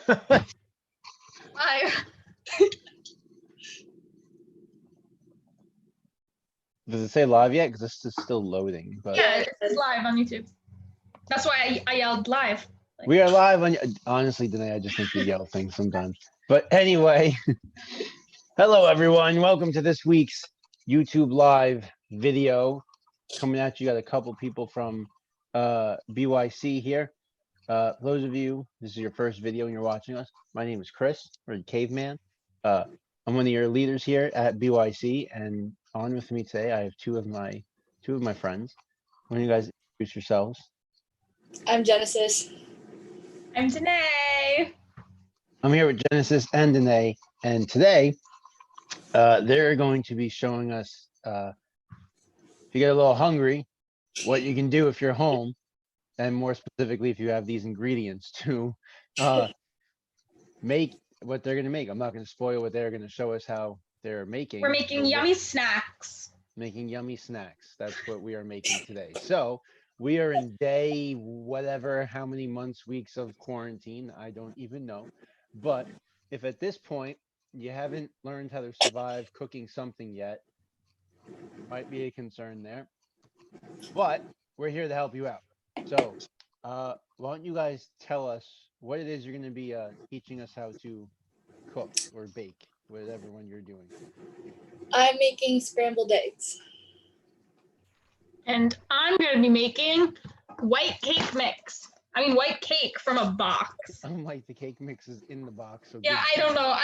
Live. Does it say live yet? Because this is still loading. But Yeah, it says live on YouTube. That's why I yelled live. we are live on. Honestly, Danae, I just think you yell things sometimes. But anyway, hello everyone. Welcome to this week's YouTube live video. Coming at you, got a couple people from BYC here. Those of you, this is your first video and you're watching us. My name is Chris, or Caveman. I'm one of your leaders here at BYC, and on with me today, I have two of my friends. Why don't you guys introduce yourselves? I'm Genesis. I'm Danae. I'm here with Genesis and Danae, and today they're going to be showing us, if you get a little hungry, what you can do if you're home, and more specifically, if you have these ingredients to make what they're going to make. I'm not going to spoil what they're going to show us how they're making. We're making yummy snacks. Making yummy snacks. That's what we are making today. So we are in day whatever, how many months, weeks of quarantine, I don't even know. But if at this point you haven't learned how to survive cooking something yet, might be a concern there. But we're here to help you out. So why don't you guys tell us what it is you're going to be teaching us how to cook or bake, whatever one you're doing. I'm making scrambled eggs. And I'm going to be making white cake mix. I mean, white cake from a box. I'm like, the cake mix is in the box. So Yeah, I don't know. I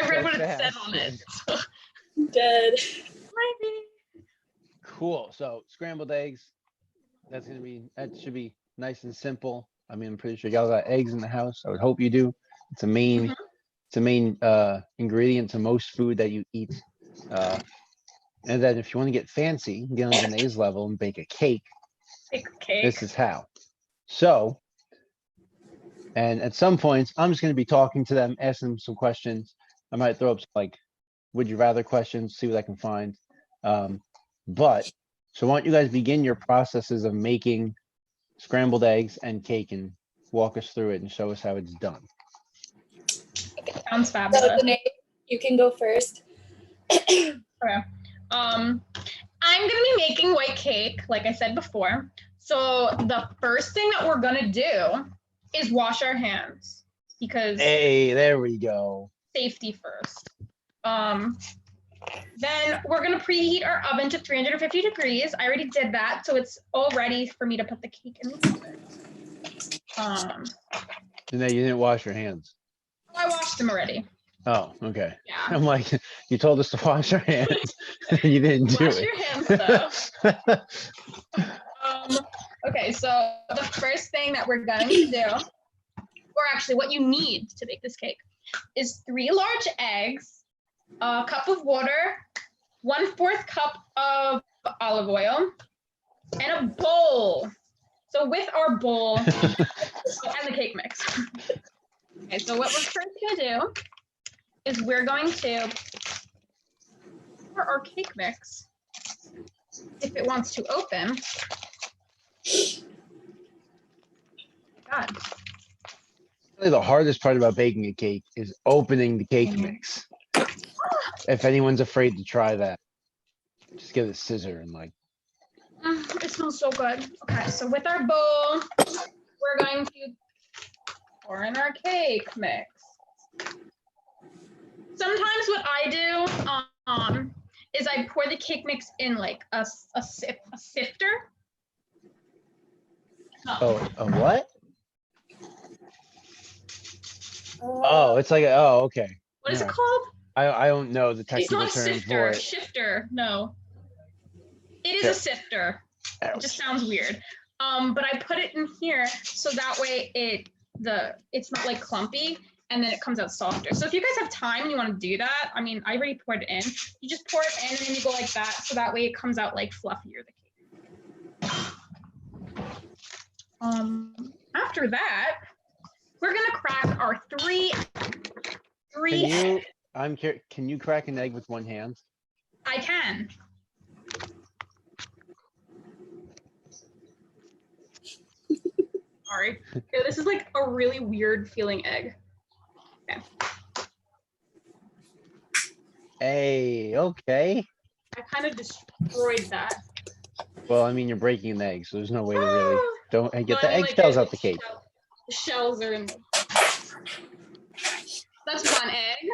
read what it said on it. Dead. Cool. So scrambled eggs. That should be nice and simple. I mean, I'm pretty sure y'all got eggs in the house. I would hope you do. It's a main ingredient to most food that you eat. And then if you want to get fancy, get on Danae's level and bake a cake. This is how. So, and at some points, I'm just going to be talking to them, asking them some questions. I might throw up some, like, would you rather questions, see what I can find. But so why don't you guys begin your processes of making scrambled eggs and cake and walk us through it and show us how it's done. Sounds fabulous. So Danae, you can go first. Okay. I'm gonna be making white cake, like I said before. So the first thing that we're gonna do is wash our hands because hey, there we go. Safety first. Then we're gonna preheat our oven to 350 degrees. I already did that, so it's all ready for me to put the cake in the oven. Danae, you didn't wash your hands. I washed them already. Oh, okay. Yeah. I'm like, you told us to wash our hands. You didn't do Wash it. your hands though. Okay, so the first thing that we're going to do, or actually what you need to bake this cake, is 3 large eggs, a cup of water, 1/4 cup of olive oil, and a bowl. So with our bowl and the cake mix. Okay, so what we're first gonna do is we're going to pour our cake mix, if it wants to open. God. Really, the hardest part about baking a cake is opening the cake mix. If anyone's afraid to try that, just get a scissor and like. It smells so good. Okay, so with our bowl, we're going to pour in our cake mix. Sometimes what I do is I pour the cake mix in like a sifter. Oh, a what? Oh, it's like okay. What is it called? I don't know the It's technical not a term sifter. for it. Shifter. No. It is Yeah. a sifter. Ouch. It just sounds weird. But I put it in here so that way it's not like clumpy and then it comes out softer. So if you guys have time and you want to do that, I mean, I already poured it in. You just pour it in and then you go like that, so that way it comes out like fluffier, the cake. After that, we're gonna crack our three eggs. Can you crack an egg with one hand? I can. Sorry. This is like a really weird feeling egg. Hey, okay. I kind of destroyed that. Well, I mean, you're breaking an egg, so there's no way to really don't and get No, the I mean, eggshells the out the cake. The shells are in the. That's 1 egg.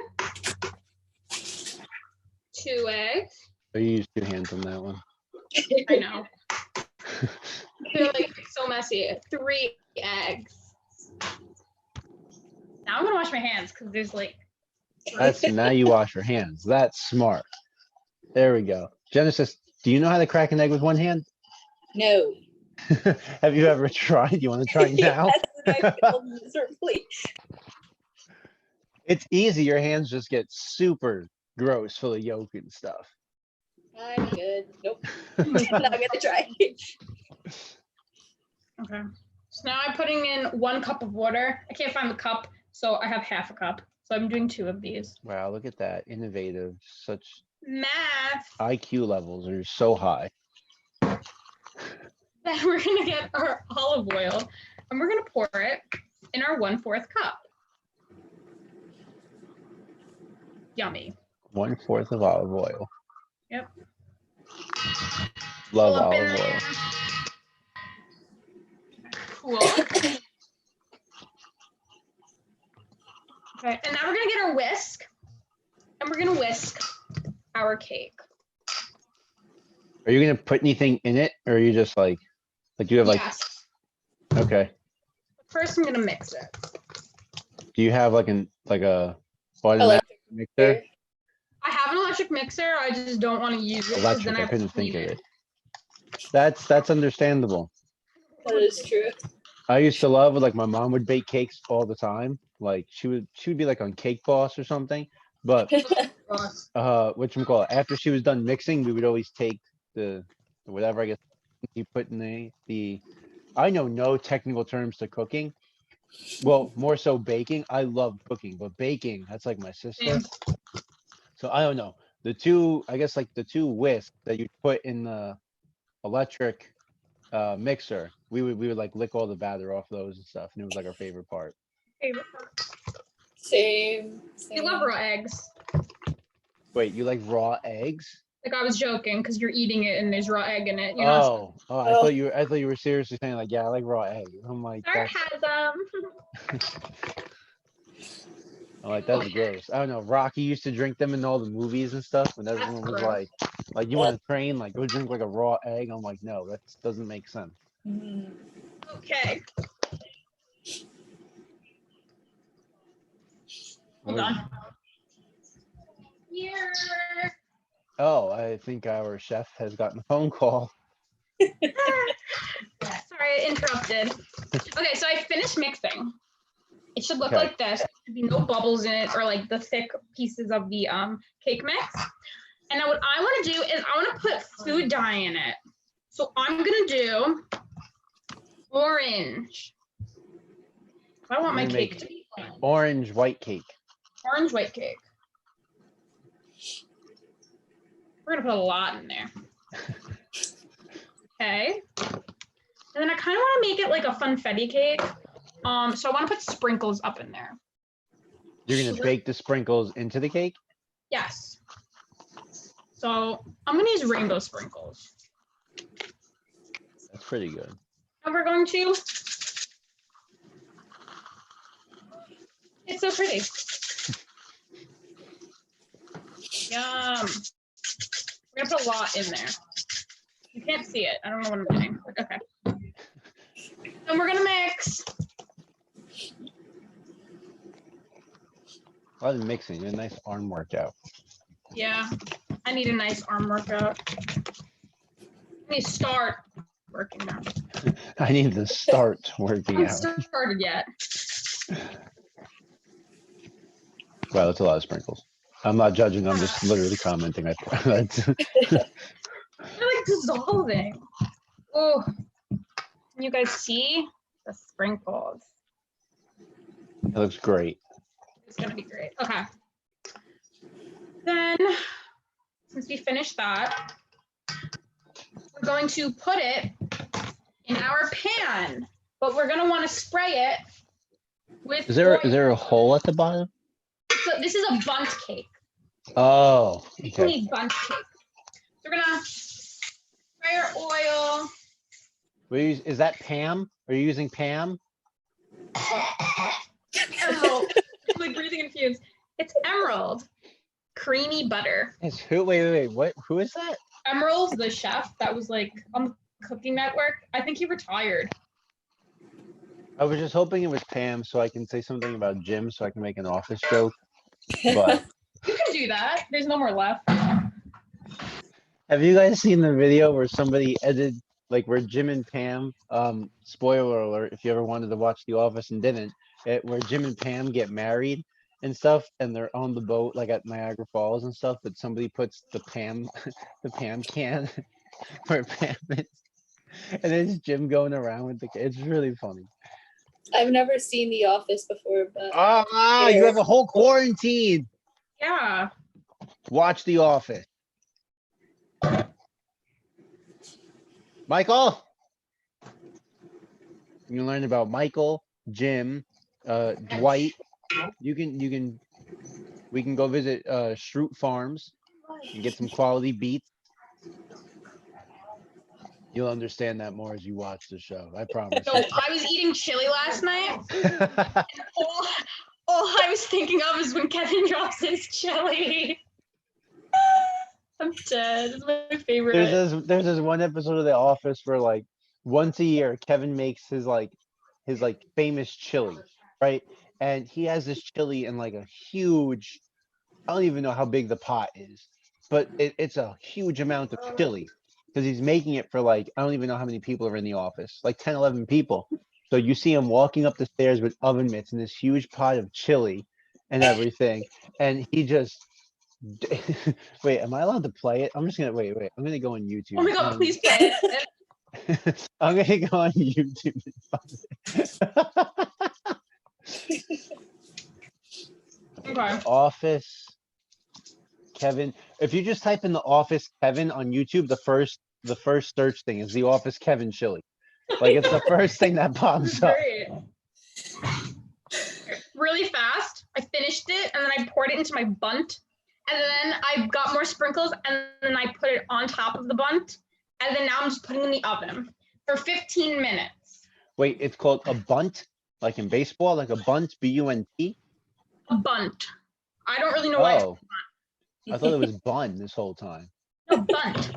2 eggs. So you use 2 hands on that one. I know. They're like so messy. 3 eggs. Now I'm gonna wash my hands because there's like. That's now you wash your hands. That's smart. There we go. Genesis, do you know how to crack an egg with 1 hand? No. Have you ever tried? You want to try now? Yes, and I failed miserably. It's easy. Your hands just get super gross, full of yolk and stuff. I'm good. Nope. Not gonna try. Okay. So now I'm putting in 1 cup of water. I can't find the cup, so I have half a cup. So I'm doing 2 of these. Wow, look at that. Innovative. Such Math. IQ levels are so high. Then we're gonna get our olive oil and we're gonna pour it in our 1/4 cup. Yummy. 1/4 of olive oil. Yep. Love Pull up in olive oil. there. Cool. Okay, and now we're gonna get our whisk and we're gonna whisk our cake. Are you gonna put anything in it, or are you just like you have like? Yes. Okay. First, I'm gonna mix it. Do you have like a automatic mixer? I have an electric mixer. I just don't want to use it. 'Cause Electric. then I have couldn't to think clean of it. That's understandable. That is true. I used to love it. Like my mom would bake cakes all the time. Like she would be like on Cake Boss or something. But whatchamacallit, after she was done mixing, we would always take the whatever I guess you put in the I know no technical terms to cooking. Well, more so baking. I love cooking, but baking, that's like my sister. So I don't know. The 2, I guess like the 2 whisks that you put in the electric mixer, we would like lick all the batter off those and stuff, and it was like our favorite part. Same. I love raw eggs. Wait, you like raw eggs? Like I was joking because you're eating it and there's raw egg in it. You're not Oh, I thought you were seriously saying like, yeah, I like raw eggs. I'm like, sarcasm. I'm like, that's gross. I don't know. Rocky used to drink them in all the movies and stuff, and everyone was gross. like, you want to train, like go drink like a raw egg. I'm like, no, that doesn't make sense. Okay. Hold on. Here. Oh, I think our chef has gotten a phone call. Sorry, I interrupted. Okay, so I finished mixing. It should look like this. There should be no bubbles in it or like the thick pieces of the cake mix. And now what I want to do is I want to put food dye in it. So I'm gonna do orange. I want my cake to be orange white cake. Orange white cake. We're gonna put a lot in there. Okay. And then I kind of want to make it like a funfetti cake. So I want to put sprinkles up in there. You're gonna bake the sprinkles into the cake? Yes. So I'm gonna use rainbow sprinkles. That's pretty good. And we're going to. It's so pretty. Yum. We're gonna put a lot in there. You can't see it. I don't know what I'm doing. Okay. And we're gonna mix. A lot of mixing, a nice arm workout. Yeah, I need a nice arm workout. I need to start working out. I need to start working I out. haven't started yet. Wow, that's a lot of sprinkles. I'm not judging, I'm just literally commenting. They're like dissolving. Oh, can you guys see the sprinkles? It looks great. It's gonna be great. Okay. Then, since we finished that, we're going to put it in our pan, but we're gonna want to spray it with. Is there a hole at the bottom? So this is a bundt cake. Oh, okay. Mini bundt cake. So we're gonna spray our oil. Is that Pam? Are you using Pam? Emerald. I'm like breathing in fumes. It's Emerald. Creamy butter. It's who? Wait. What? Who is that? Emerald's the chef that was like on the Cooking Network. I think he retired. I was just hoping it was Pam so I can say something about Jim so I can make an office joke. But You can do that. There's no more left. have you guys seen the video where somebody edited, like where Jim and Pam, spoiler alert, if you ever wanted to watch The Office and didn't, where Jim and Pam get married and stuff, and they're on the boat like at Niagara Falls and stuff, but somebody puts the Pam, the Pam can where Pam is, and it's Jim going around with the. It's really funny. I've never seen The Office before, but You have a whole quarantine. Yeah. Watch The Office. Michael. You can learn about Michael, Jim, Dwight. We can go visit Shroot Farms and get some quality beets. You'll understand that more as you watch the show. I promise. So I was eating chili last night. All I was thinking of is when Kevin drops his chili. I'm dead. It's my favorite. There's this one episode of The Office where like once a year Kevin makes his famous chili, right? And he has this chili in like a huge, I don't even know how big the pot is, but it's a huge amount of chili because he's making it for like, I don't even know how many people are in the office, like 10, 11 people. So you see him walking up the stairs with oven mitts and this huge pot of chili and everything. And he just, wait, am I allowed to play it? I'm just gonna, wait. I'm gonna go on YouTube. Oh my God, please play it. I'm gonna go on YouTube. Okay. Office Kevin. If you just type in The Office Kevin on YouTube, the first search thing is The Office Kevin chili. Like it's the first thing that pops up. Great. Really fast. I finished it and then I poured it into my bundt. And then I got more sprinkles and then I put it on top of the bundt. And then now I'm just putting it in the oven for 15 minutes. Wait, it's called a bunt, like in baseball, like a bunt, B-U-N-T? A bundt. I don't really know why it's Oh, I thought it was bun this whole time. a bundt.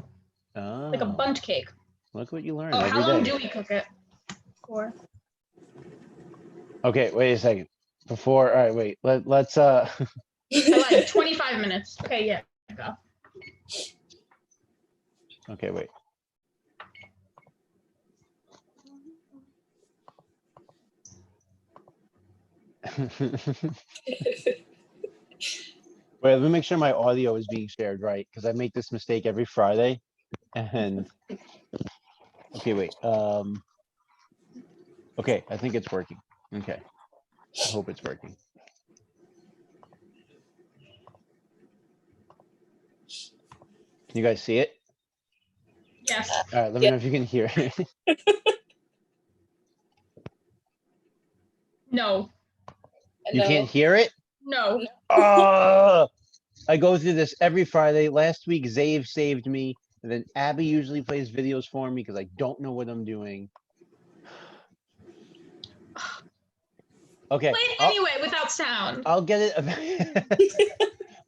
Oh, Like a bundt cake. look what you learn Oh, every how long day. do we cook it for? Okay, wait a second. All right, wait. Let's I like 25 minutes. Okay, yeah. Go. Okay, wait. Wait, let me make sure my audio is being shared right, because I make this mistake every Friday. And okay, wait. Okay, I think it's working. Okay. I hope it's working. Can you guys see it? Yes. All right, let me know if you can hear it. No. You can't hear it? No. I go through this every Friday. Last week, Zave saved me. And then Abby usually plays videos for me because I don't know what I'm doing. Okay. Play it anyway without sound. I'll get it.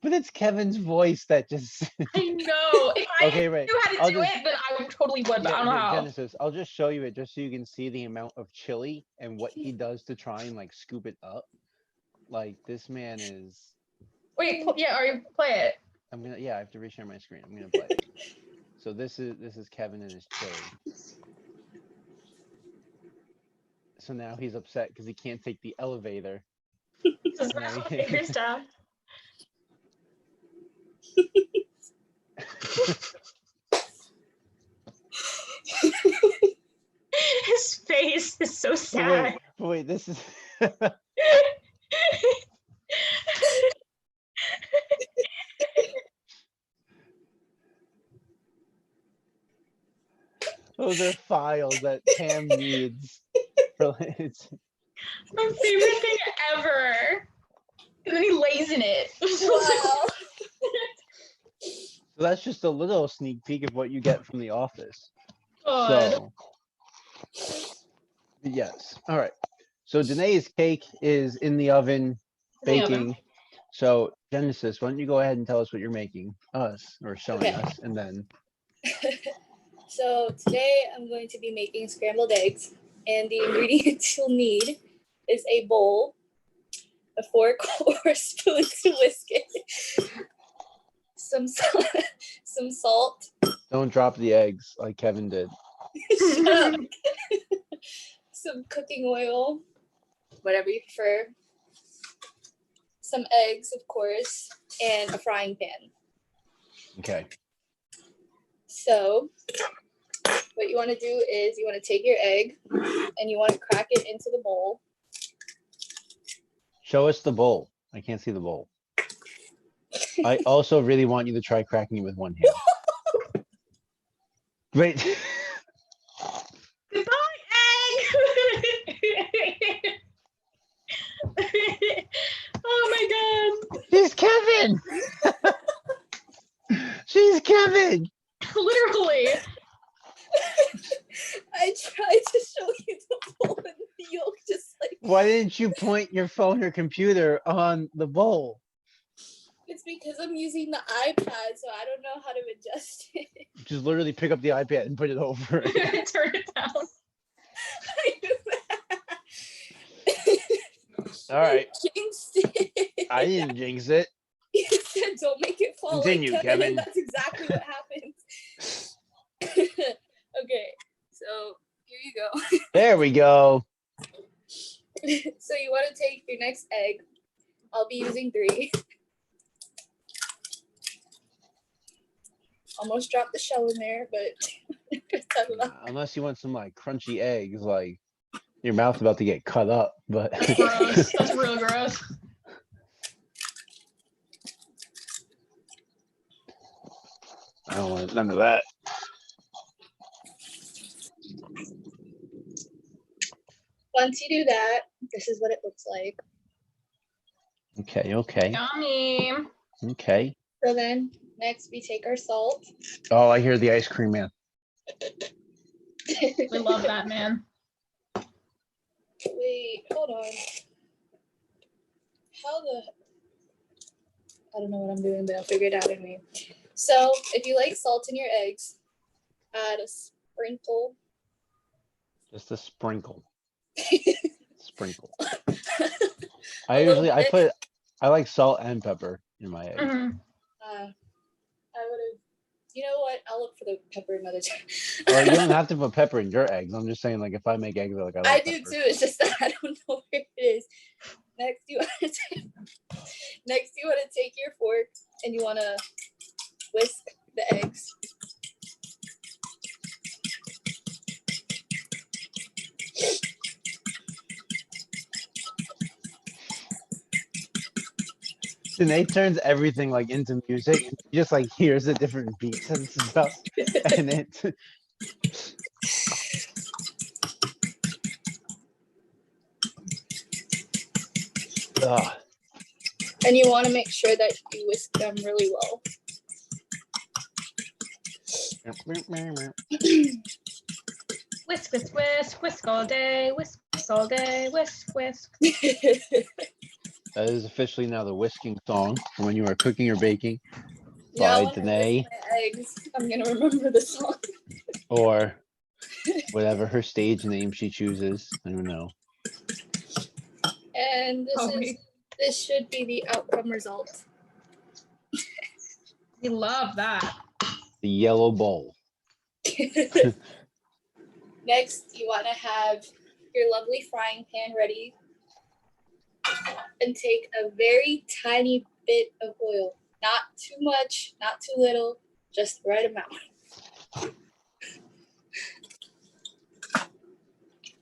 But it's Kevin's voice that just. I know. If I Okay, right. knew how to do it, then I totally would, but I don't know how. Genesis, I'll just show you it just so you can see the amount of chili and what he does to try and like scoop it up. Like this man is. Wait, yeah, are you play it? I have to reshare my screen. I'm gonna play it. So this is Kevin and his chili. So now he's upset because he can't take the elevator. His fingers down. His face is so sad. Wait, this is. Those are files that Pam needs. My favorite thing ever. And then he lays in it. Wow. So that's just a little sneak peek of what you get from The Office. Good. So, yes. All right. So Danae's cake is in the oven, In the oven. baking. So Genesis, why don't you go ahead and tell us what you're making us or showing Okay. us, and then So today I'm going to be making scrambled eggs, and the ingredients you'll need is a bowl, a fork or spoon to whisk it, some salt, don't drop the eggs like Kevin did. shut up, some cooking oil, whatever you prefer, some eggs, of course, and a frying pan. Okay. So what you want to do is you want to take your egg and you want to crack it into the bowl. Show us the bowl. I can't see the bowl. I also really want you to try cracking it with one hand. Wait. Goodbye, egg. Oh my god. She's Kevin. She's Kevin. Literally. I tried to show you the bowl and the yolk just like Why didn't you point your phone or computer on the bowl? it's because I'm using the iPad, so I don't know how to adjust it. Just literally pick up the iPad and put it over it. Turn it down. All right. Jinxed it. I didn't jinx it. You said don't make it fall Continue, like Kevin, Kevin. and that's exactly what happened. Okay, so here you go. There we go. So you want to take your next egg. I'll be using 3. Almost dropped the shell in there, but I don't know. Unless you want some like crunchy eggs, like your mouth's about to get cut up, but Gross. That's real gross. I don't want none of that. Once you do that, this is what it looks like. Okay, okay, Yummy. okay. So then next we take our salt. Oh, I hear the ice cream man. We love that, man. Wait, hold on. I don't know what I'm doing, but I'll figure it out anyway. So if you like salt in your eggs, add a sprinkle. Just a sprinkle. Sprinkle. I like salt and pepper in my eggs. Mhm. I would have. You know what? I'll look for the pepper another time. Or you don't have to put pepper in your eggs. I'm just saying, like, if I make eggs, like I I like do pepper. too. It's just that I don't know where it is. Next, you want to take your fork and you want to whisk the eggs. Danae turns everything like into music. He just like hears the different beats and stuff, and it. Ugh. And you want to make sure that you whisk them really well. Whisk, whisk, whisk, whisk all day, whisk, whisk all day, whisk, whisk. That is officially now the whisking song for when you are cooking or baking Now by when I Danae, whisk my eggs, I'm gonna remember the song. or whatever her stage name she chooses. I don't know. And this should be the outcome result. We love that. The yellow bowl. Next, you want to have your lovely frying pan ready and take a very tiny bit of oil. Not too much, not too little, just the right amount.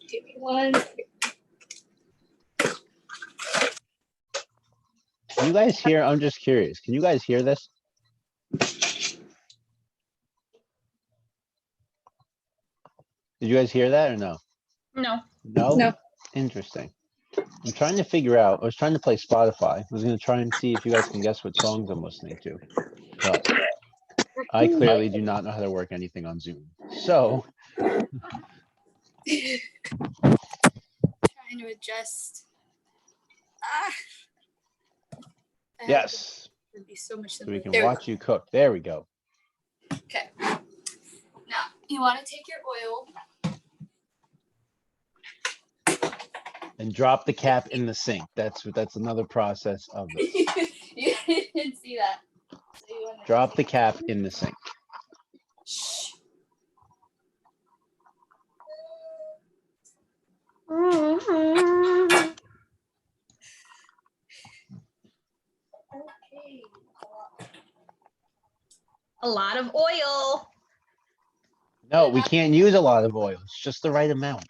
Give me one. Can you guys hear? I'm just curious. Can you guys hear this? Did you guys hear that or no? No. No? No. Interesting. I'm trying to figure out. I was trying to play Spotify. I was gonna try and see if you guys can guess what songs I'm listening to, but I clearly do not know how to work anything on Zoom. So Trying to adjust. yes, It'd be so much so simpler. we can There we watch you cook. There we go. go. Okay. Now you want to take your oil. And drop the cap in the sink. That's another process of this. You didn't see that. So you want to Drop the cap in the sink. Shh. Okay. A lot of oil. No, we can't use a lot of oil. It's just the right amount.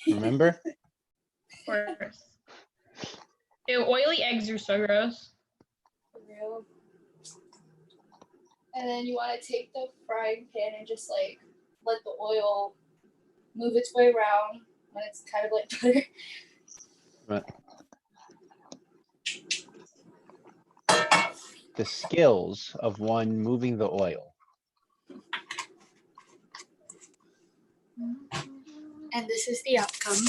Remember? Of course. Ew, oily eggs are so gross. For real. And then you want to take the frying pan and just like let the oil move its way around when it's kind of like butter. Right. The skills of one moving the oil. And this is the outcome.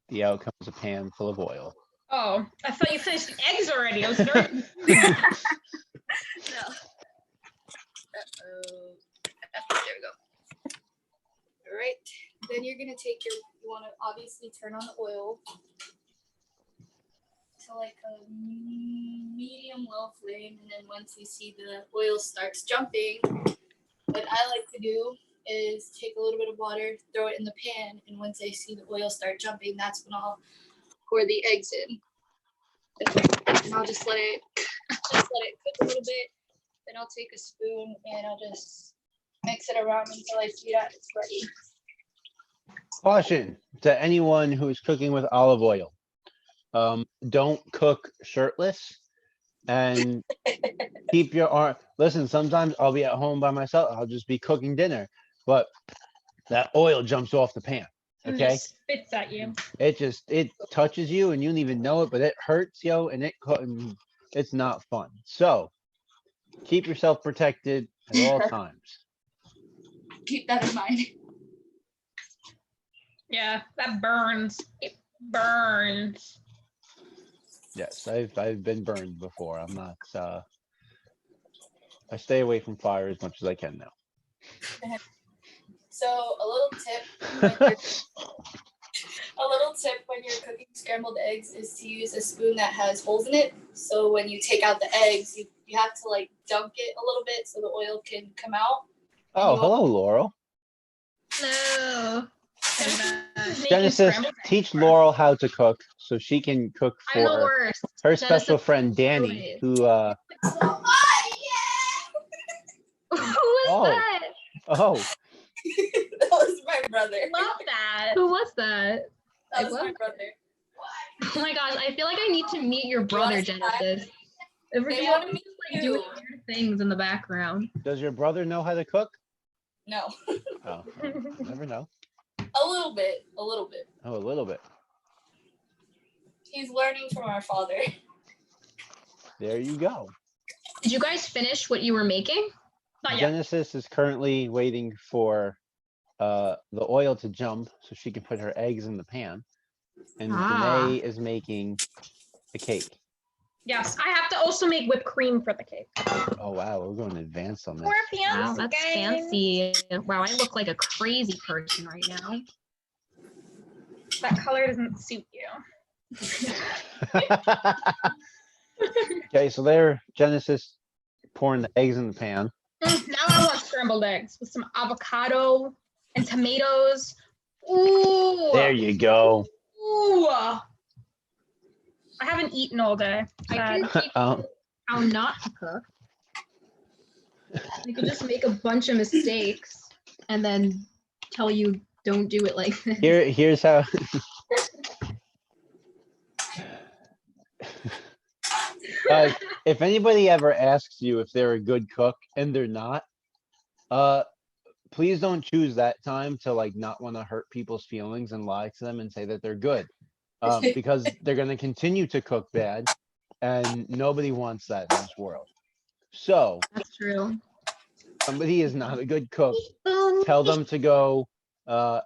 The outcome is a pan full of oil. Oh, I thought you finished the eggs already. I was very No. Uh-oh. There we go. All right. Then you're gonna take you want to obviously turn on the oil to like a medium low flame, and then once you see the oil starts jumping, what I like to do is take a little bit of water, throw it in the pan, and once I see the oil start jumping, that's when I'll pour the eggs in. And I'll just let it cook a little bit. Then I'll take a spoon and I'll just mix it around until I see that it's ready. Caution to anyone who is cooking with olive oil. Don't cook shirtless and keep your arm. Listen, sometimes I'll be at home by myself. I'll just be cooking dinner, but that oil jumps off the pan. and Okay. just spits at you. It touches you and you don't even know it, but it hurts, yo, and it's not fun. So keep yourself protected at all times. Keep that in mind. Yeah, that burns. It burns. Yes, I've been burned before. I'm not I stay away from fire as much as I can now. So a little tip when you're cooking scrambled eggs is to use a spoon that has holes in it. So when you take out the eggs, you have to like dunk it a little bit so the oil can come out. Oh, hello, Laurel. No. Genesis, teach Laurel how to cook so she can cook I'm the for worst. her Genesis, special friend Danny, who Who was Oh. that? oh That was my brother. Love that. Who was that? That was my brother. Oh my gosh, I feel like I need to meet your brother, Genesis. They want to meet Like doing weird things in the background. does your brother know how to cook? No. Oh, never know. A little bit. Oh, a little bit. He's learning from our father. There you go. Did you guys finish what you were making? Not yet. Genesis is currently waiting for the oil to jump so she can put her eggs in the pan. And Danae is making the cake. Yes, I have to also make whipped cream for the cake. Oh wow, we're going advanced on this. Wow, that's fancy. Wow, I look like a crazy person right now. That color doesn't suit you. Okay, so there, Genesis pouring the eggs in the pan. Now I want scrambled eggs with some avocado and tomatoes. Ooh. There you go. Ooh. I haven't eaten all day. I can teach Oh. how not to cook. You could just make a bunch of mistakes and then tell you don't do it like this. Here's how. If anybody ever asks you if they're a good cook and they're not, please don't choose that time to like not want to hurt people's feelings and lie to them and say that they're good. because they're going to continue to cook bad, and nobody wants that in this world. So That's true. somebody is not a good cook. Tell them to go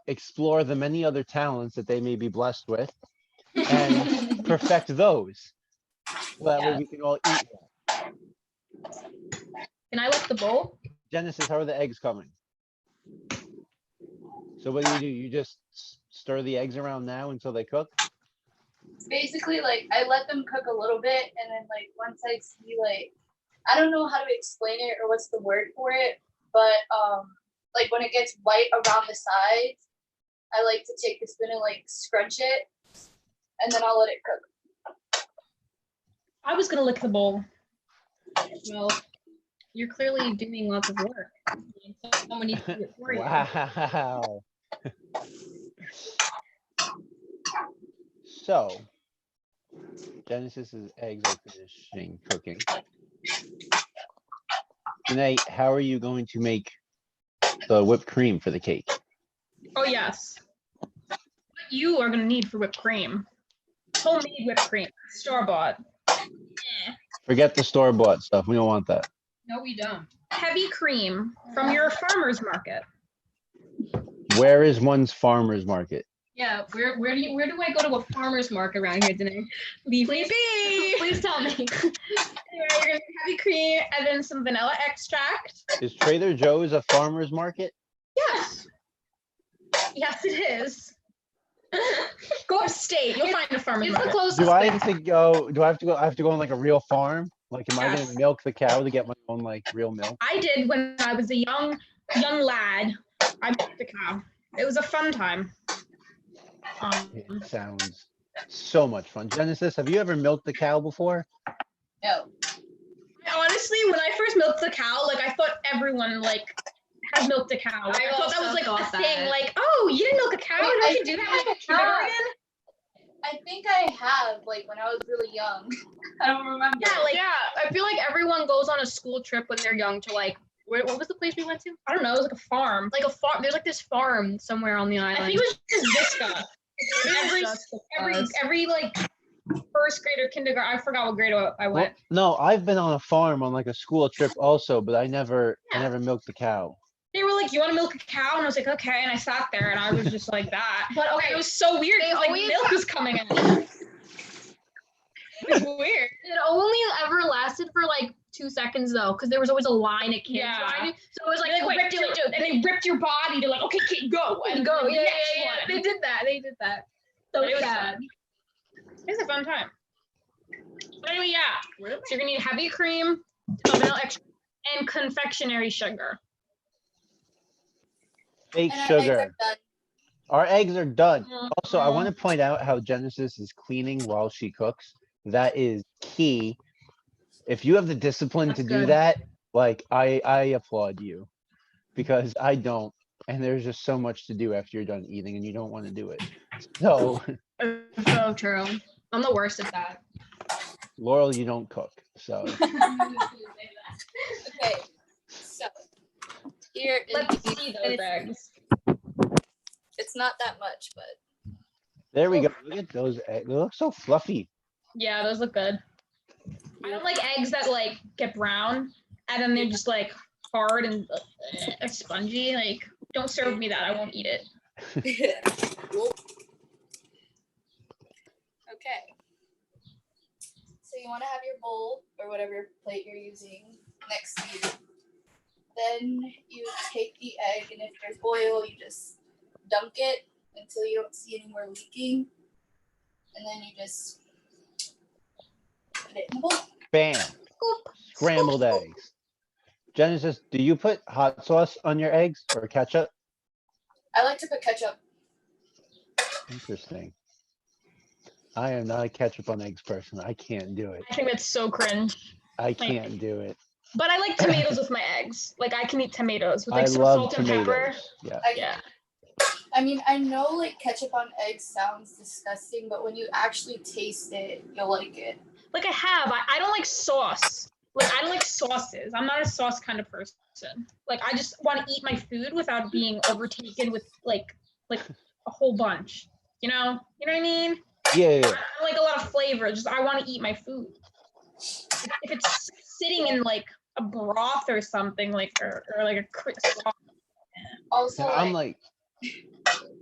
explore the many other talents that they may be blessed with and perfect those. So that way we can all eat well. Can I lift the bowl? Genesis, how are the eggs coming? So what do? You just stir the eggs around now until they cook? Basically, like, I let them cook a little bit, and then, like, once I see, like, I don't know how to explain it or what's the word for it, but like when it gets white around the sides, I like to take the spoon and like scrunch it, and then I'll let it cook. I was gonna lick the bowl. Well, you're clearly doing lots of work. Someone needs to do it for you. Wow. So Genesis's eggs are finishing cooking. Janae, how are you going to make the whipped cream for the cake? Oh yes. What you are gonna need for whipped cream? Homemade whipped cream, store-bought. Forget the store-bought stuff. We don't want that. No, we don't. Heavy cream from your farmer's market. Where is one's farmer's market? Yeah, where do I go to a farmer's market around here today? Leave me be. Please tell me. Anyway, you're gonna heavy cream and then some vanilla extract. Is Trader Joe's a farmer's market? Yes. Yes, it is. Go upstate. You'll find a farmer's market. It's the closest Do I thing. have to go? Do I have to go? I have to go on like a real farm? Like, am I Yes. gonna milk the cow to get my own like real milk? I did when I was a young lad. I milked a cow. It was a fun time. It sounds so much fun. Genesis, have you ever milked a cow before? No. Honestly, when I first milked the cow, like I thought everyone like had milked a cow. Like, I thought that was like a thing. Like, oh, you didn't milk a cow? Wait, Don't you do that in kindergarten? I think I have, like, when I was really young. I don't remember. Yeah, I feel like everyone goes on a school trip when they're young to like, what was the place we went to? I don't know. It was like a farm. Like a farm. There's like this farm somewhere on the island. I think it was just Visca. every like first grade or kindergarten. I forgot what grade I Well, went. no, I've been on a farm on like a school trip also, but I never milked the cow. They were like, "You want to milk a cow?" And I was like, "Okay." And I sat there and I was just like that. But okay, it was so weird because like milk was coming in. It was weird. It only ever lasted for like 2 seconds though, because there was always a line of kids. Yeah. Line. So it was like, Wait, and they ripped your body to like, okay, kid, go and go. Yeah. one. They did that. So But it was sad. fun. It was a fun time. But anyway, yeah. So you're gonna need heavy cream, vanilla extract, and confectionery sugar. Fake And sugar. Our eggs are done. Mhm. Also, I want to point out how Genesis is cleaning while she cooks. That is key. If you have the discipline That's to do good. that, like I applaud you, because I don't. And there's just so much to do after you're done eating and you don't want to do it. So It's so true. I'm the worst at that. Laurel, you don't cook. So Okay, so here is Let's see those eggs. It's not that much, but there we go. Look at those eggs. They look so fluffy. Yeah, those look good. I don't like eggs that like get brown and then they're just like hard and spongy. Like, don't serve me that. I won't eat it. Okay. So you want to have your bowl or whatever plate you're using next to you. Then you take the egg, and if there's oil, you just dunk it until you don't see any more leaking. And then you just put it in the bowl. Bam. Scrambled eggs. Genesis, do you put hot sauce on your eggs or ketchup? I like to put ketchup. Interesting. I am not a ketchup on eggs person. I can't do it. I think that's so cringe. I can't do it. But I like tomatoes with my eggs. Like I can eat tomatoes with like I some love salt and pepper. tomatoes. Yeah. Yeah. I mean, I know like ketchup on eggs sounds disgusting, but when you actually taste it, you'll like it. Like I don't like sauce. Like I don't like sauces. I'm not a sauce kind of person. Like I just want to eat my food without being overtaken with like a whole bunch. You know what I mean? Yeah. I like a lot of flavor. Just I want to eat my food. If it's sitting in like a broth or something, like or like a crisp. Also, I'm like, like,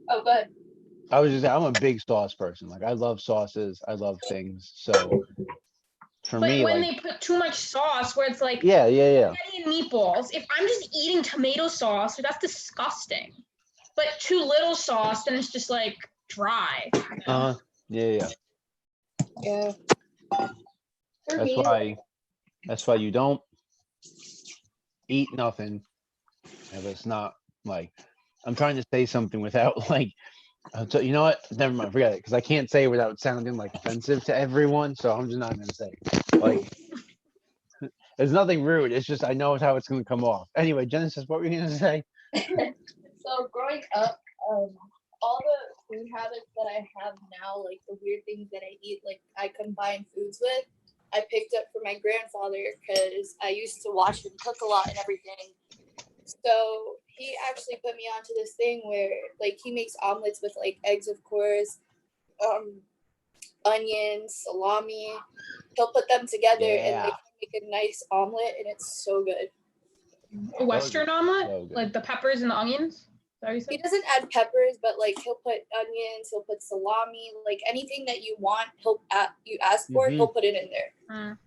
oh, go ahead. I was just, I'm a big sauce person. Like I love sauces. I love things. So for But me, when like, they put too much sauce, where it's like yeah. spaghetti and meatballs, if I'm just eating tomato sauce, that's disgusting. But too little sauce, then it's just like dry. You know? Yeah. Yeah. For That's me, why. That's why you don't eat nothing if it's not like. I'm trying to say something without like. You know what? Never mind. Forget it, because I can't say it without sounding like offensive to everyone. So I'm just not gonna say it. Like. There's nothing rude. It's just I know how it's gonna come off. Anyway, Genesis, what were you gonna say? so growing up, all the food habits that I have now, like the weird things that I eat, like I combine foods with, I picked up from my grandfather because I used to watch him cook a lot and everything. So he actually put me onto this thing where like he makes omelets with like eggs, of course, onions, salami. He'll put them together and Yeah. make a nice omelet, and it's so good. A Western omelet, So good. like the peppers and the onions. Is that what you He said? doesn't add peppers, but like he'll put onions, he'll put salami, like anything that you want, you ask for, Mhm. he'll put it in there. Mm.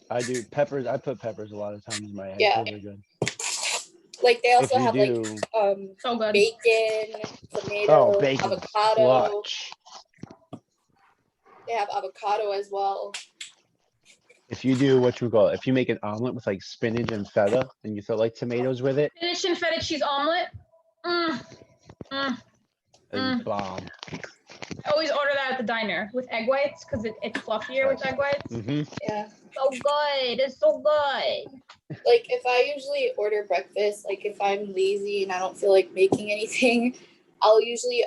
I do peppers. I put peppers a lot of times in my eggs. Yeah. Those are good. Like they also If you have do, like So good. bacon, tomato, bacon avocado. clutch. They have avocado as well. If you do what you call it, if you make an omelet with like spinach and feta, and you throw like tomatoes with it, Spinach and feta cheese omelet. Mm. Mm. it's bomb. I always order that at the diner with egg whites because it's fluffier with egg whites. Mm-hmm. Yeah. So good. It's so good. Like if I usually order breakfast, like if I'm lazy and I don't feel like making anything, I'll usually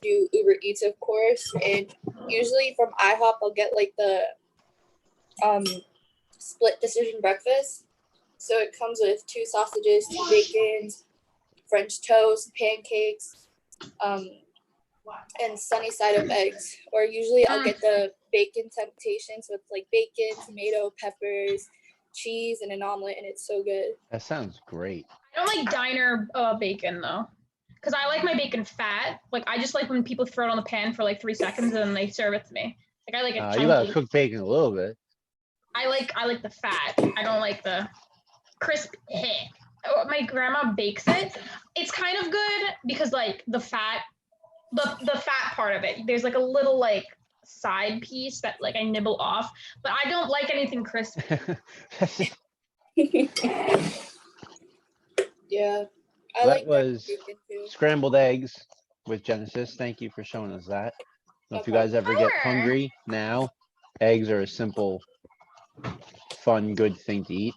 do Uber Eats, of course, and usually from IHOP I'll get like the split decision breakfast. So it comes with 2 sausages, 2 bacons, French toast, pancakes, and sunny side up eggs. Or usually I'll get the bacon temptation, so it's like bacon, tomato, peppers, cheese, and an omelet, and it's so good. That sounds great. I don't like diner bacon though, because I like my bacon fat. Like I just like when people throw it on the pan for like 3 seconds and then they serve it to me. Like I like it chunky. You gotta cook bacon a little bit. I like the fat. I don't like the crisp hit. My grandma bakes it. It's kind of good because like the fat part of it. There's like a little like side piece that like I nibble off, but I don't like anything crispy. Yeah. That I like was bacon too. scrambled eggs with Genesis. Thank you for showing us that. So if you guys ever get hungry now, eggs are a simple, fun, good thing to eat.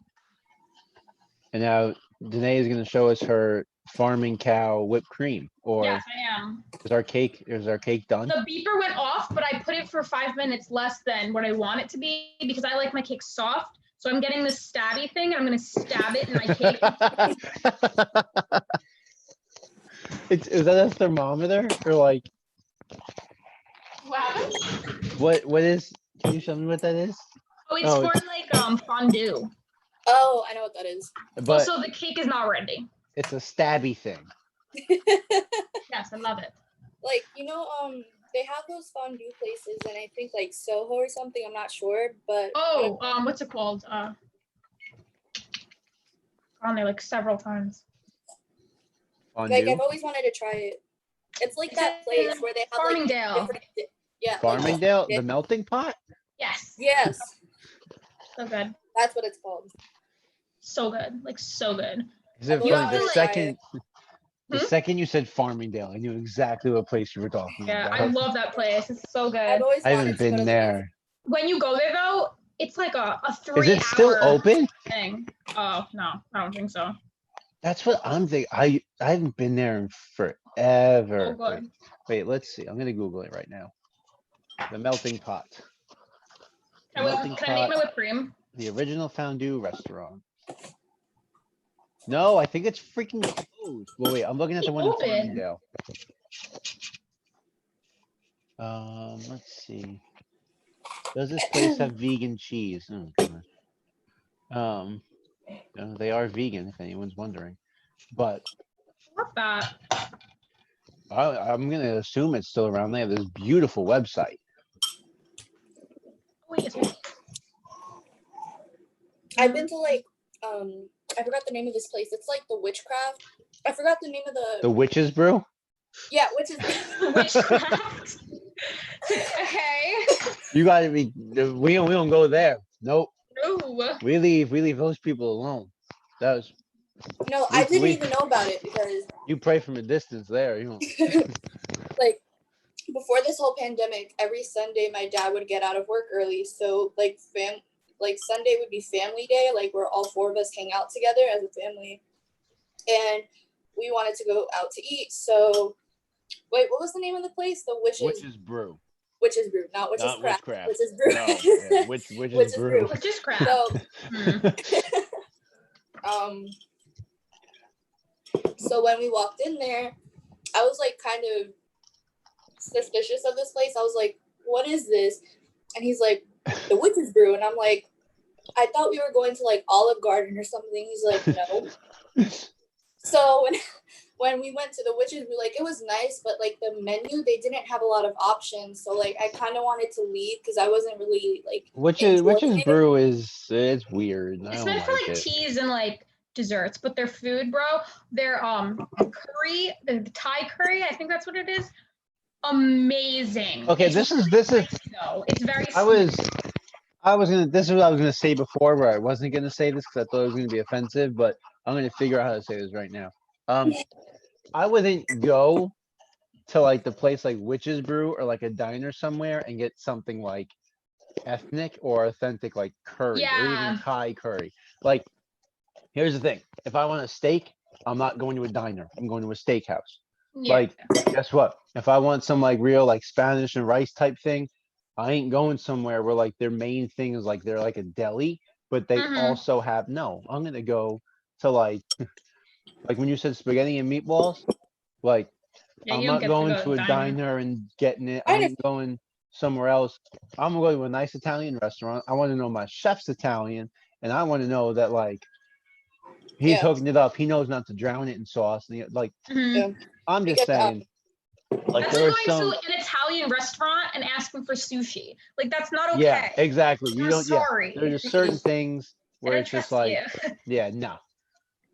And now Danae is going to show us her farming cow whipped cream. Or Yes, I am. Is our cake done? The beeper went off, but I put it for 5 minutes less than what I want it to be because I like my cake soft. So I'm getting this stabby thing, and I'm gonna stab it in my cake. Is that a thermometer or like? What happened? What is? Can you show me what that is? Oh, it's for like fondue. Oh, I know what that is. But Also, the cake is not ready. It's a stabby thing. Yes, I love it. Like, they have those fondue places, and I think like Soho or something, I'm not sure, but what's it called? On there like several times. Fondue? Like I've always wanted to try it. It's like that place where they have Farmingdale. like different, Farmingdale, like, the melting pot? Yes. Yes. So good. That's what it's called. So good. Like so good. Is it You funny? have to, The second you said Farmingdale, I knew exactly what place you were talking Yeah, about. I love that place. It's so good. I've always I wanted haven't to go been to there. When you go there though, it's like a 3 Is it still open? thing. Oh no, I don't think so. That's what I'm thinking. I haven't been there in forever. Oh, good. Wait, let's see. I'm gonna Google it right now. The melting pot. Can I make my whipped cream? The original fondue restaurant. No, I think it's freaking closed. Well, wait, I'm looking at the one in Farmingdale. Let's see. Does this place have vegan cheese? Oh gosh. Um, they are vegan if anyone's wondering. But Love that. I'm gonna assume it's still around. They have this beautiful website. Oh, yes, please. I've been to like I forgot the name of this place. It's like the witchcraft. I forgot the name of The Witch's Brew. yeah, which is Witchcraft. Okay. You gotta be. We don't go there. Nope. No. We leave those people alone. That was no, I didn't we- even know about it because you pray from a distance there. You know. like before this whole pandemic, every Sunday my dad would get out of work early, so like Sunday would be family day, like where all four of us hang out together as a family, and we wanted to go out to eat. So, wait, what was the name of the place? The Witch's Brew. Witch's Brew, not Witch's Not Craft. Witchcraft. Witch's Brew. No, yeah, Witch's Witch's Brew. Brew. Witchcraft. So, so when we walked in there, I was like kind of suspicious of this place. I was like, what is this? And he's like, the Witch's Brew. And I'm like, I thought we were going to like Olive Garden or something. He's like, no. So when we went to the Witch's Brew, like it was nice, but like the menu, they didn't have a lot of options. So like I kind of wanted to leave because I wasn't really like Witch's enjoying it. Brew it's weird. I It's don't meant for like it. teas and like desserts, but their food, bro, their curry, the Thai curry, I think that's what it is. Amazing. Okay, It's this is no, it's very I was gonna this is what I was gonna say before where I wasn't gonna say this because I thought it was gonna be offensive, but I'm gonna figure out how to say this right now. I wouldn't go to like the place like Witch's Brew or like a diner somewhere and get something like ethnic or authentic like curry or even Yeah. Thai curry. Like, here's the thing: if I want a steak, I'm not going to a diner. I'm going to a steakhouse. Yeah. Like, guess what? If I want some like real like Spanish and rice type thing, I ain't going somewhere where like their main thing is like they're like a deli, but they Mhm. also have no. I'm gonna go to like when you said spaghetti and meatballs, like Yeah, I'm you don't not get going go to a diner and getting it. I I'm going somewhere else. I'm gonna go to a nice Italian restaurant. I want to know my chef's Italian, and I want to know that like he's Yeah. hooking it up. He knows not to drown it in sauce. And like Mhm. Yeah. I'm just Because, saying, like That's there like are going some. to an Italian restaurant and asking for sushi. Like that's not okay. Yeah, exactly. You I'm don't. Yeah, sorry. there's just certain things And where I it's just trust like, you. yeah, no.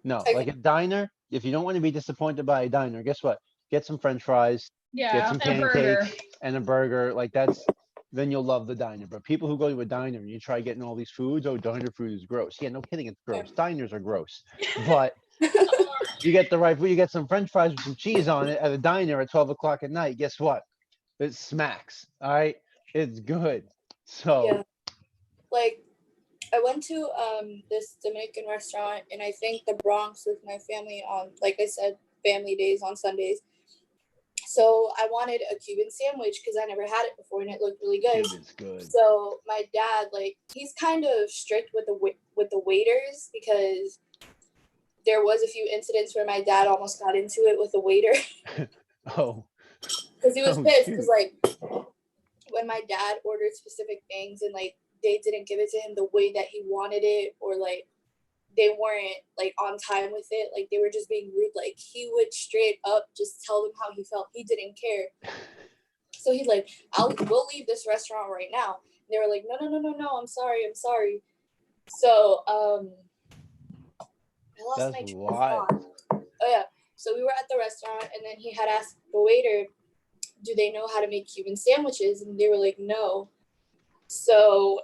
Okay. Like a diner. If you don't want to be disappointed by a diner, guess what? Get some French fries, get Yeah, some and a burger. pancakes, and a burger. Like then you'll love the diner. But people who go to a diner and you try getting all these foods, oh, diner food is gross. Yeah, no kidding, it's gross. Diners are gross. But you get the right food, you get some French fries with some cheese on it at a diner at 12 o'clock at night. Guess what? It smacks. All right, it's good. So Yeah. Like I went to this Dominican restaurant in I think the Bronx with my family on, like I said, family days on Sundays. So I wanted a Cuban sandwich because I never had it before and it looked really good. Cuban's good. So my dad, like, he's kind of strict with the waiters because there was a few incidents where my dad almost got into it with the waiter Oh, because he was Oh, pissed shoot. because like when my dad ordered specific things and like they didn't give it to him the way that he wanted it, or like they weren't like on time with it, like they were just being rude, like he would straight up just tell them how he felt. He didn't care. So he's like, we'll leave this restaurant right now. And they were like, no, I'm sorry. So I lost That's my train of wild. thought. Oh yeah. So we were at the restaurant and then he had asked the waiter, do they know how to make Cuban sandwiches? And they were like, no. So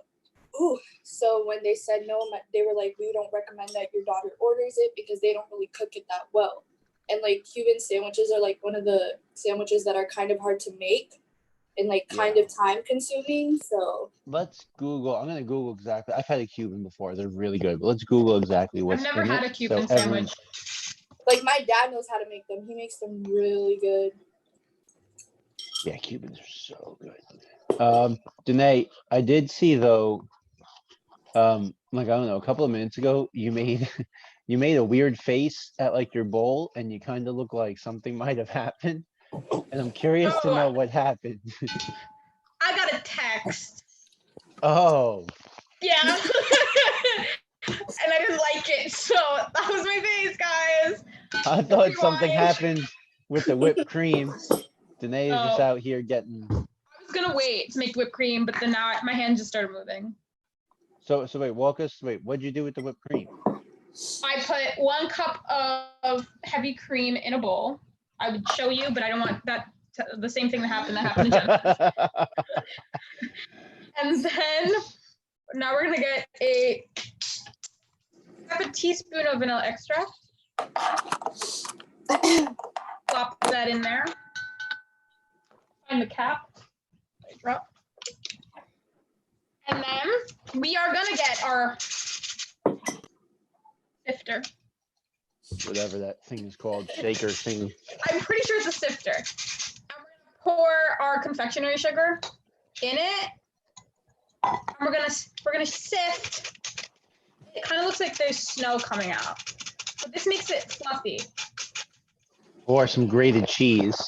when they said no, they were like, we don't recommend that your daughter orders it because they don't really cook it that well. And like Cuban sandwiches are like one of the sandwiches that are kind of hard to make and like kind of time consuming. So let's Google. I'm gonna Google exactly. I've had a Cuban before. They're really good. But let's Google exactly what's I've never in had it. a Cuban so everyone- sandwich. like my dad knows how to make them. He makes them really good. Yeah, Cubans are so good. Danae, I did see though. Like I don't know, a couple of minutes ago, you made you made a weird face at like your bowl, and you kind of look like something might have happened. And I'm curious to know what happened. I got a text. Oh, Yeah. And I didn't like it. So that was my face, guys. I thought something Rewind. happened with the whipped cream. Danae is just Oh. out here getting. I was gonna wait to make whipped cream, but then now my hand just started moving. So wait, walk us. Wait, what'd you do with the whipped cream? I put 1 cup of heavy cream in a bowl. I would show you, but I don't want that the same thing that happened to Jenna. And then now we're gonna get a teaspoon of vanilla extract. Plop that in there. Find the cap. Drop. And then we are gonna get our sifter. Whatever that thing is called, shaker thing. I'm pretty sure it's a sifter. And we're gonna pour our confectionery sugar in it. And we're gonna sift. It kind of looks like there's snow coming out, but this makes it fluffy. Or some grated cheese.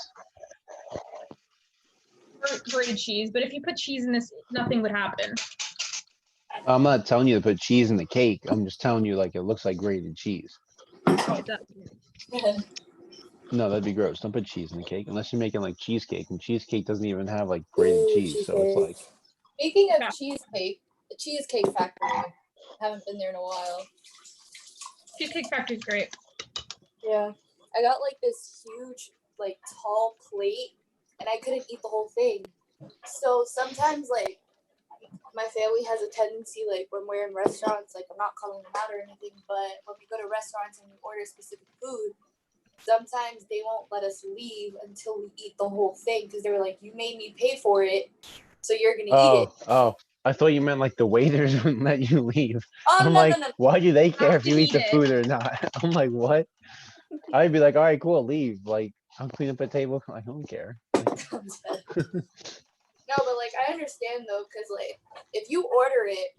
Or grated cheese, but if you put cheese in this, nothing would happen. I'm not telling you to put cheese in the cake. I'm just telling you like it looks like grated cheese. Oh, it does. No, that'd be gross. Don't put cheese in the cake unless you're making like cheesecake, and cheesecake doesn't even have like grated cheese, so it's like. Speaking of Yeah. cheesecake, the Cheesecake Factory. Haven't been there in a while. Cheesecake Factory's great. Yeah. I got like this huge, like tall plate, and I couldn't eat the whole thing. So sometimes, like, my family has a tendency, like, when we're in restaurants, like, I'm not calling them out or anything, but when we go to restaurants and we order specific food, sometimes they won't let us leave until we eat the whole thing because they were like, you made me pay for it, so you're going to eat it. Oh, I thought you meant like the waiters wouldn't let you leave. I'm No, like, no. why do they care if to you eat eat the it. food or not? I'm like, what? I'd be like, all right, cool, leave. Like, I'll clean up the table. I don't care. No, but like I understand though, because like if you order it,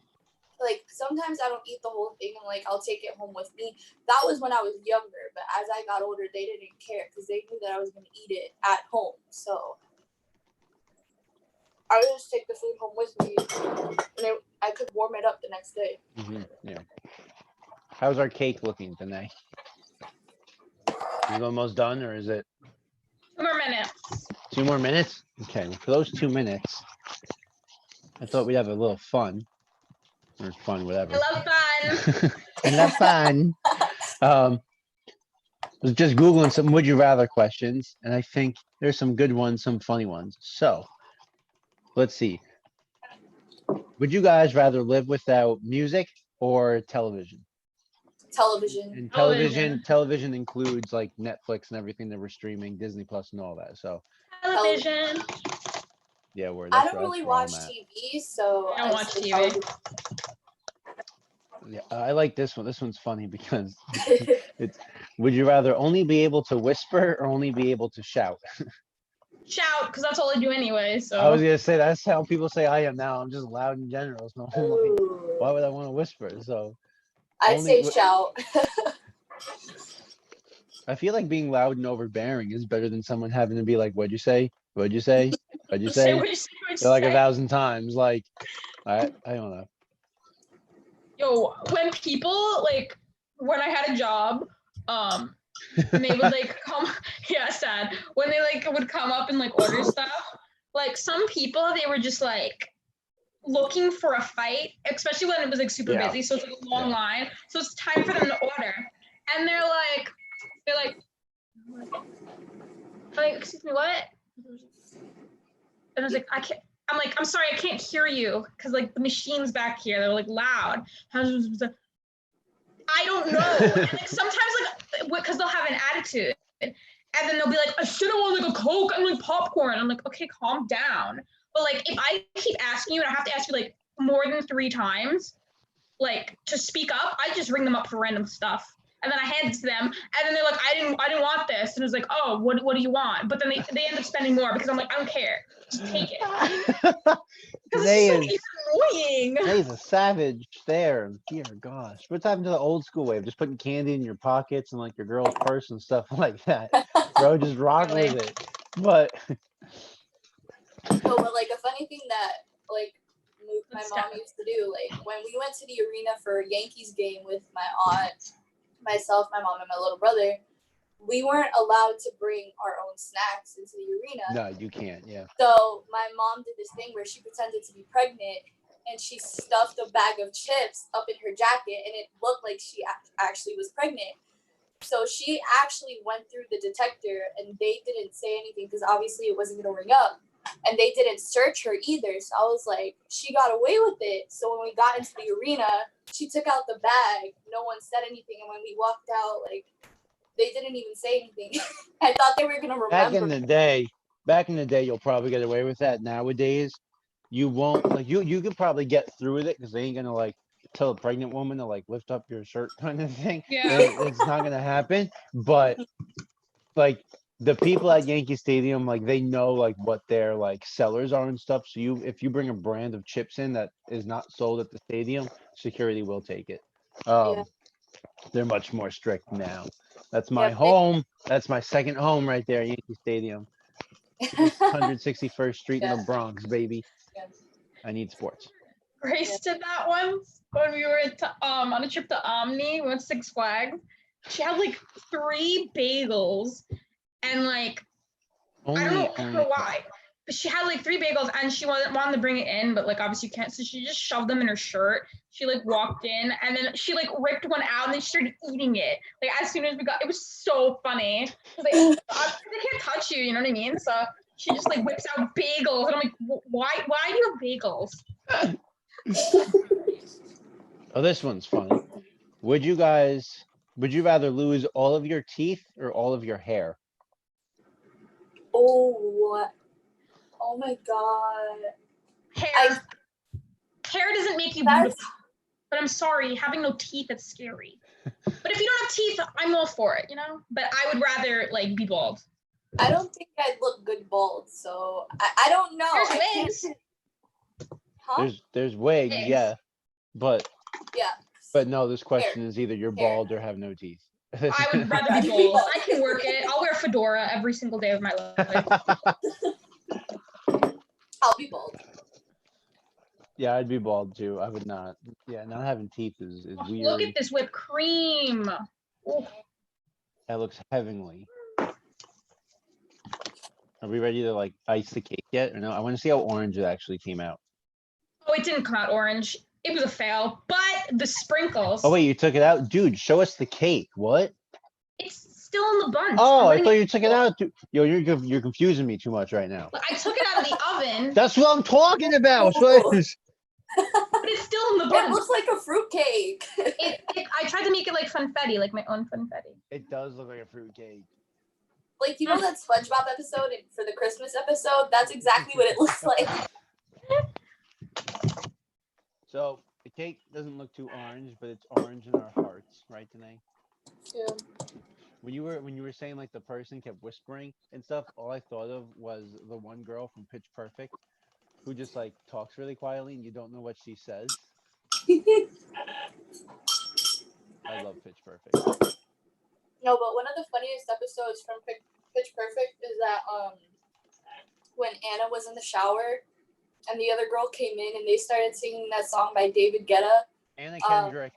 like sometimes I don't eat the whole thing and like I'll take it home with me. That was when I was younger, but as I got older, they didn't care because they knew that I was gonna eat it at home. So I would just take the food home with me, and I could warm it up the next day. Yeah. How's our cake looking, Danae? Is it almost done, or is it 2 more minutes. 2 more minutes? Okay, well, for those 2 minutes, I thought we'd have a little fun. Or fun, whatever. I love fun. I love fun. Was just Googling some would you rather questions, and I think there's some good ones, some funny ones. So let's see. Would you guys rather live without music or television? Television. And Television. television includes like Netflix and everything that we're streaming, Disney Plus and all that. So Television. yeah, I don't really watch TV, so I don't watch say TV. television. Yeah, I like this one. This one's funny because it's would you rather only be able to whisper or only be able to shout? Shout, because that's all I do anyway. So I was gonna say that's how people say I am now. I'm just loud in general. So I'm like, Ooh. why would I want to whisper? So I'd only say shout. I feel like being loud and overbearing is better than someone having to be like, "What'd you say? What'd you say? What'd you say say?" what you say. What you They're like say. 1,000 times. Like, I don't know. Yo, when people like when I had a job, and they would like come, yeah, sad. When they like would come up and like order stuff, like some people they were just like looking for a fight, especially when it was like super Yeah. busy. So it's like a long Yeah. line. So it's time for them to order, and they're like, excuse me, what? And I was like, I'm like, I'm sorry, I can't hear you because like the machine's back here. They're like loud. I don't know. And like sometimes like because they'll have an attitude, and then they'll be like, I should have want like a Coke and like popcorn. I'm like, okay, calm down. But like if I keep asking you and I have to ask you like more than 3 times, like to speak up, I just ring them up for random stuff. And then I hand it to them, and then they're like, I didn't want this. And it's like, oh, what do you want? But then they end up spending more because I'm like, I don't care. Just take it. Because it's so annoying. He's a savage there. Dear gosh. What's happened to the old school way of just putting candy in your pockets and like your girl's purse and stuff like that? Bro, just rock with it. But No, but like a funny thing that like my Let's mom start. used to do, like when we went to the arena for a Yankees game with my aunt, myself, my mom, and my little brother, we weren't allowed to bring our own snacks into the arena. no, you can't. Yeah. So my mom did this thing where she pretended to be pregnant and she stuffed a bag of chips up in her jacket, and it looked like she actually was pregnant. So she actually went through the detector, and they didn't say anything because obviously it wasn't going to ring up. And they didn't search her either. So I was like, she got away with it. So when we got into the arena, she took out the bag. No one said anything. And when we walked out, like, they didn't even say anything. I thought they were going to remember. Back in the day, you'll probably get away with that. Nowadays, you won't. Like you could probably get through with it because they ain't gonna like tell a pregnant woman to like lift up your shirt kind of thing. Yeah. It's not gonna happen. But like the people at Yankee Stadium, like they know like what their like sellers are and stuff. So if you bring a brand of chips in that is not sold at the stadium, security will take it. Yeah. They're much more strict now. That's my home. That's my second home right there, Yankee Stadium. 161st Street in the Bronx, baby. Yeah. I need sports. Grace did that once when we were on a trip to Omni. We went to Six Flags. She had like 3 bagels, and like I don't know why, but she had like 3 bagels, and she wanted to bring it in, but like obviously you can't. So she just shoved them in her shirt. She like walked in, and then she like ripped one out, and then she started eating it. Like as soon as we got, it was so funny. Like they can't touch you, you know what I mean? So she just like whips out bagels, and I'm like, why do you have bagels? Oh, this one's funny. Would you rather lose all of your teeth or all of your hair? Oh my God. Hair doesn't make you beautiful. But I'm sorry, having no teeth, that's scary. But if you don't have teeth, I'm all for it, you know? But I would rather like be bald. I don't think I'd look good bald, so I don't know. There's wigs. Huh? There's wigs, yeah. But no, this question is either you're bald or have no teeth. I would rather be bald. I can work it. I'll wear a fedora every single day of my life. I'll be bald. Yeah, I'd be bald too. I would not. Yeah, not having teeth is weird. Look at this whipped cream. Ooh. That looks heavenly. Are we ready to like ice the cake yet or no? I want to see how orange it actually came out. Oh, it didn't come out orange. It was a fail. But the sprinkles. Oh wait, you took it out? Dude, show us the cake. What? It's still in the bunch. Oh, I thought you took it out. Yo, you're confusing me too much right now. I took it out of the oven. That's what I'm talking about. But it's still in the bunch. It looks like a fruitcake. I tried to make it like funfetti, like my own funfetti. It does look like a fruit cake. Like, you know that SpongeBob episode for the Christmas episode? That's exactly what it looks like. So the cake doesn't look too orange, but it's orange in our hearts, right, Danae? Yeah. When you were saying like the person kept whispering and stuff, all I thought of was the one girl from Pitch Perfect who just like talks really quietly and you don't know what she says. I love Pitch Perfect. No, but one of the funniest episodes from Pitch Perfect is that when Anna was in the shower and the other girl came in and they started singing that song by David Guetta. Anna Kendrick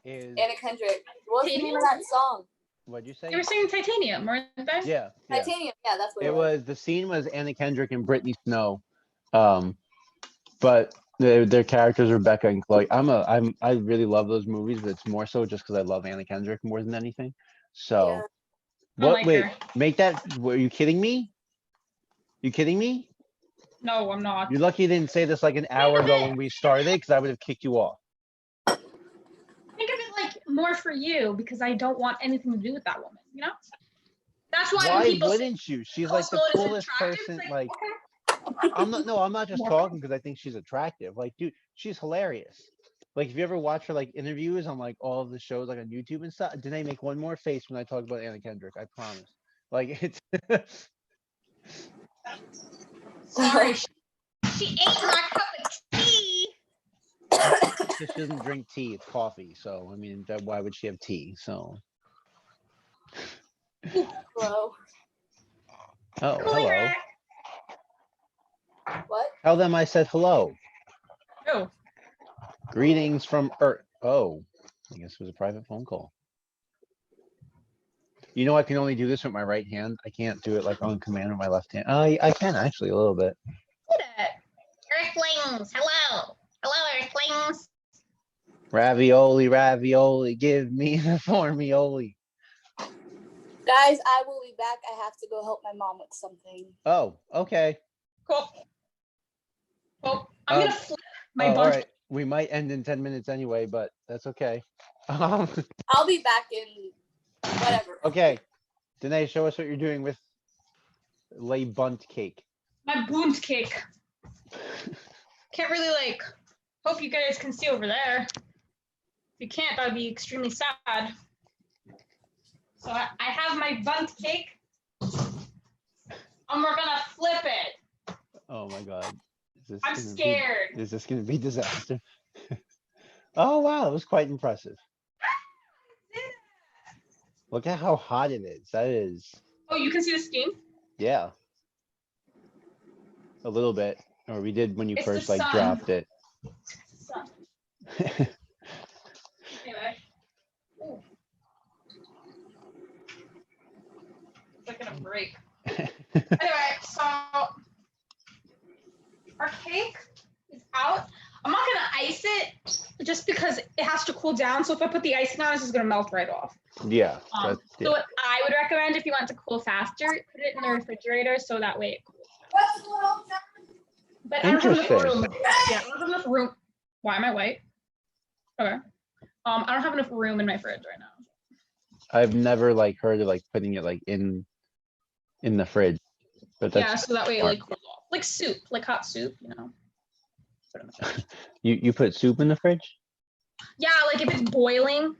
is... Anna Kendrick. What's the name of that song? What'd you say? They were singing Titanium, weren't they? Yeah. Titanium, yeah, that's what it was. The scene was Anna Kendrick and Brittany Snow. But their characters are Becca and Chloe. I really love those movies, but it's more so just because I love Anna Kendrick more than anything. So wait, make that, were you kidding me? You kidding me? No, I'm not. You're lucky you didn't say this like an hour ago when we started, because I would have kicked you off. Think of it like more for you, because I don't want anything to do with that woman, you know? That's why when people wouldn't you? She's like the coolest person. Like, okay. I'm not just talking because I think she's attractive. Like, dude, she's hilarious. Like, if you ever watch her like interviews on like all of the shows like on YouTube and stuff, Danae, make one more face when I talk about Anna Kendrick. I promise. Like, it's sorry, she ate my cup of tea. she doesn't drink tea; it's coffee. So, I mean, why would she have tea? So, Hello. Oh, Cool, hello. Eric. What? Tell them I said hello. Oh, Greetings from Earth. Oh, I guess it was a private phone call. You know, I can only do this with my right hand. I can't do it like on command with my left hand. I can actually a little bit. Look at Earthlings, hello. Hello, Earthlings. Ravioli, ravioli, give me the formioli. Guys, I will be back. I have to go help my mom with something. Oh, okay. cool. Well, I'm gonna flip my All bunch. right. We might end in 10 minutes anyway, but that's okay. I'll be back in whatever. Okay. Danae, show us what you're doing with lay bunt cake. My bunt cake. Can't really like. Hope you guys can see over there. If you can't, that'd be extremely sad. So I have my bunt cake, and we're gonna flip it. Oh my God. I'm scared. Is this going to be disaster? Oh, wow. That was quite impressive. Look at how hot it is. That is, Oh, you can see the steam? yeah. A little bit. Or we did when you It's the first like sun. dropped it. So, anyway. Ooh. It's like gonna break. Anyway, so our cake is out. I'm not gonna ice it just because it has to cool down. So if I put the icing on, it's just gonna melt right off. Yeah. So yeah. what I would recommend if you want it to cool faster, put it in the refrigerator so that way it cools. But I don't have enough Interesting. room. Yeah, I don't have enough room. Why am I white? Okay. I don't have enough room in my fridge right now. I've never like heard of like putting it like in the fridge. But that's Yeah, so that way it smart. like cools off. Like soup, like hot soup, you know. Put it in the fridge. You put soup in the fridge? Yeah, like if it's boiling,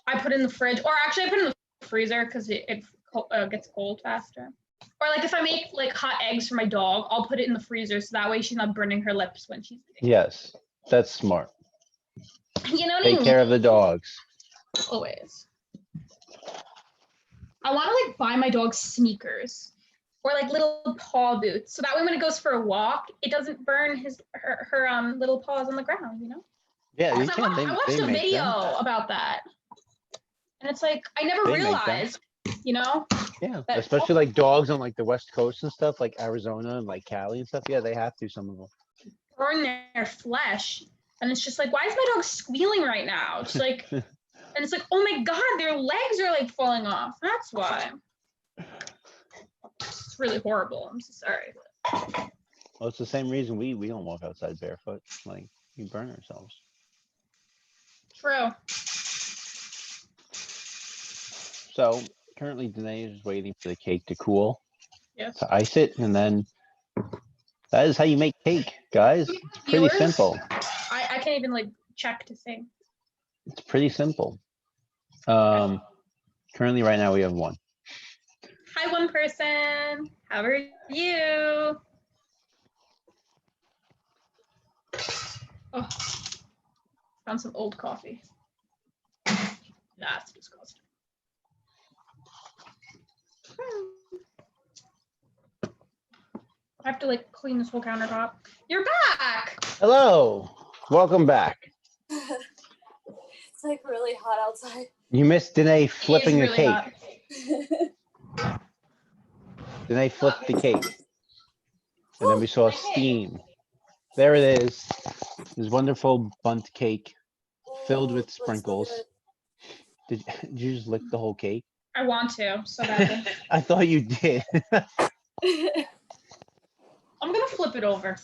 I put it in the fridge, or actually I put it in the freezer because it gets cold faster. Or like if I make like hot eggs for my dog, I'll put it in the freezer so that way she's not burning her lips when she's eating. Yes. That's smart. You know what I Take mean? care of the dogs. Always. I want to like buy my dog sneakers or like little paw boots, so that way when it goes for a walk, it doesn't burn her little paws on the ground, you know? Yeah, you 'Cause can. I watched They a make video them. about that, and it's like I never They make them. realized, you know? Yeah, That- especially like dogs on like the West Coast and stuff, like Arizona and like Cali and stuff. Yeah, they have to, some of them. burn their flesh, and it's just like, why is my dog squealing right now? It's like, and it's like, oh my god, their legs are like falling off. That's why. It's really horrible. I'm so sorry. Well, it's the same reason we don't walk outside barefoot. Like we burn ourselves. True. So currently Danae is waiting for the cake to cool Yes. to ice it, and then that is how you make cake, guys. It's pretty Viewers? simple. I can't even like check to see. It's pretty simple. Currently right now we have one. Hi, one person. How are you? Oh, found some old coffee. That's disgusting. I have to like clean this whole countertop. You're back. Hello, welcome back. It's like really hot outside. You missed Danae It is flipping the really cake. hot. Danae flipped the cake. And then we saw My cake. steam. There it is. This wonderful bundt cake filled with Looks so sprinkles. good. Did you just lick the whole cake? I want to so badly. I thought you did. I'm gonna flip it over.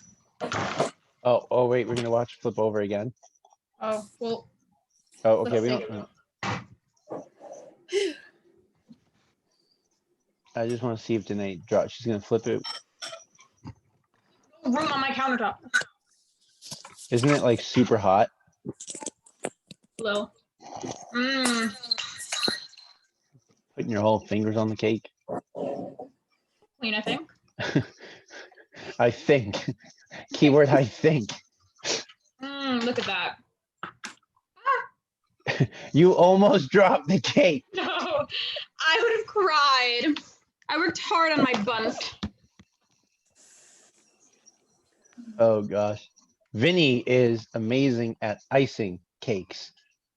Oh wait, we're gonna watch flip over again. Oh well. Oh, okay, we Let's don't. I just want to see if Danae drops. She's gonna flip it. Room on my countertop. Isn't it like super hot? Hello. Mmm. Putting your whole fingers on the cake. Clean, I think. I think. Keyword I think. Look at that. You almost dropped the cake. No, I would have cried. I worked hard on my buns. Oh gosh. Vinny is amazing at icing cakes.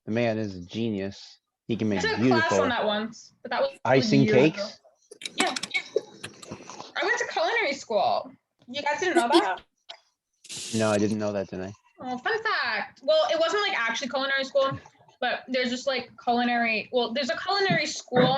The man is a genius. He can I make took a class beautiful on that once, but that was icing years ago. cakes. Yeah. I went to culinary school. You guys didn't know that? No, I didn't know that today. Oh, fun fact. Well, it wasn't like actually culinary school, but there's just like culinary. Well, there's a culinary school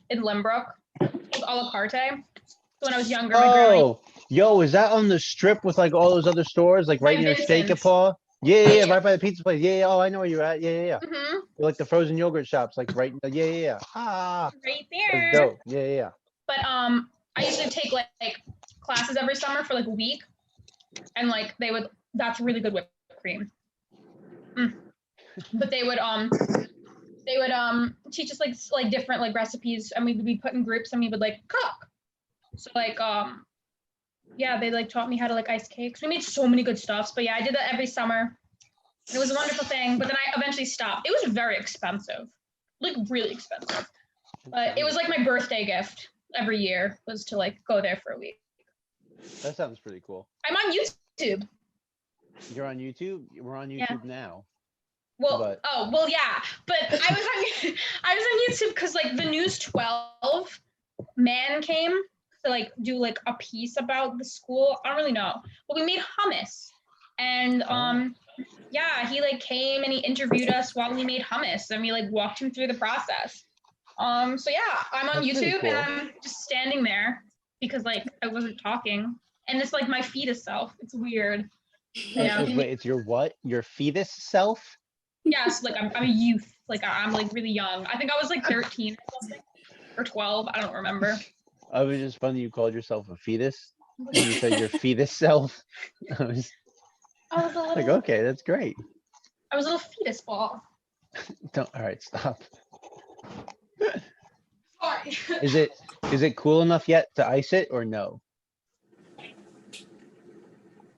in Limbrook called a la carte. So when I was younger, my grandma. Oh, yo, is that on the strip with like all those other stores, like right By near Steak Vincent's. Paw? Yeah, right by the pizza place. Yeah, oh, I know where you're at. Yeah. Hmm. Like the frozen yogurt shops, like right. Yeah. Ah, Right that's there. dope. Yeah. But I used to take like classes every summer for like a week, and like they would. That's really good whipped cream. But they would teach us like different like recipes, and we would be put in groups, and we would like cook. So like yeah, they like taught me how to like ice cakes. We made so many good stuffs, but yeah, I did that every summer. It was a wonderful thing, but then I eventually stopped. It was very expensive, like really expensive. But it was like my birthday gift every year was to like go there for a week. That sounds pretty cool. I'm on YouTube. You're on YouTube. We're on YouTube now. Well, But- yeah, but I was on I was on YouTube because like the News 12 man came to like do like a piece about the school. I don't really know, but we made hummus, and yeah, he like came and he interviewed us while we made hummus, and we like walked him through the process. So yeah, I'm on That's pretty YouTube cool. and I'm just standing there because like I wasn't talking, and it's like my fetus self. It's weird. Yeah. Wait, it's your what? Your fetus self? Yes, like I'm a youth. Like I'm like really young. I think I was like 13 or something, or 12. I don't remember. I was just funny you called yourself a fetus. And you said your fetus self. I was I was a little, like, okay, that's great. I was a little fetus ball. All right, stop. Sorry. Is it cool enough yet to ice it or no?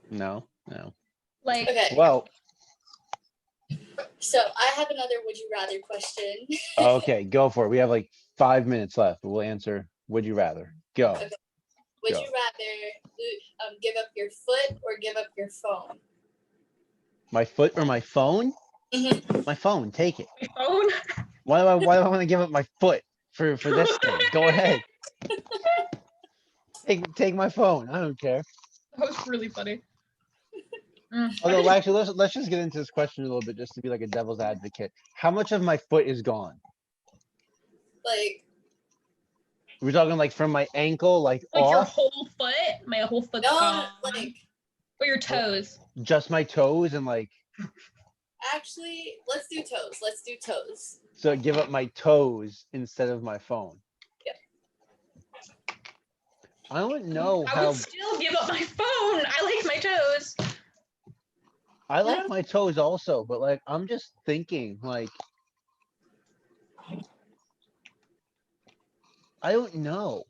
No. Like Okay, Well, so I have another would you rather question. okay, go for it. We have like 5 minutes left, but we'll answer. Would you rather? Go. Okay. Would Go. you rather give up your foot or give up your phone? My foot or my phone? Mhm. My phone. Take it. my phone. Why do I want to give up my foot for this thing? Go ahead. Take my phone. I don't care. That was really funny. Although actually, let's just get into this question a little bit, just to be like a devil's advocate. How much of my foot is gone? Like, We're talking like from my ankle, like Like your off, whole foot. My whole foot's no, gone. like, Or your toes. just my toes, and like actually, let's do toes. Let's do toes. so give up my toes instead of my phone. Yep. I don't know I how would still give up my phone. I like my toes. I like my toes also, but like I'm just thinking like I don't know.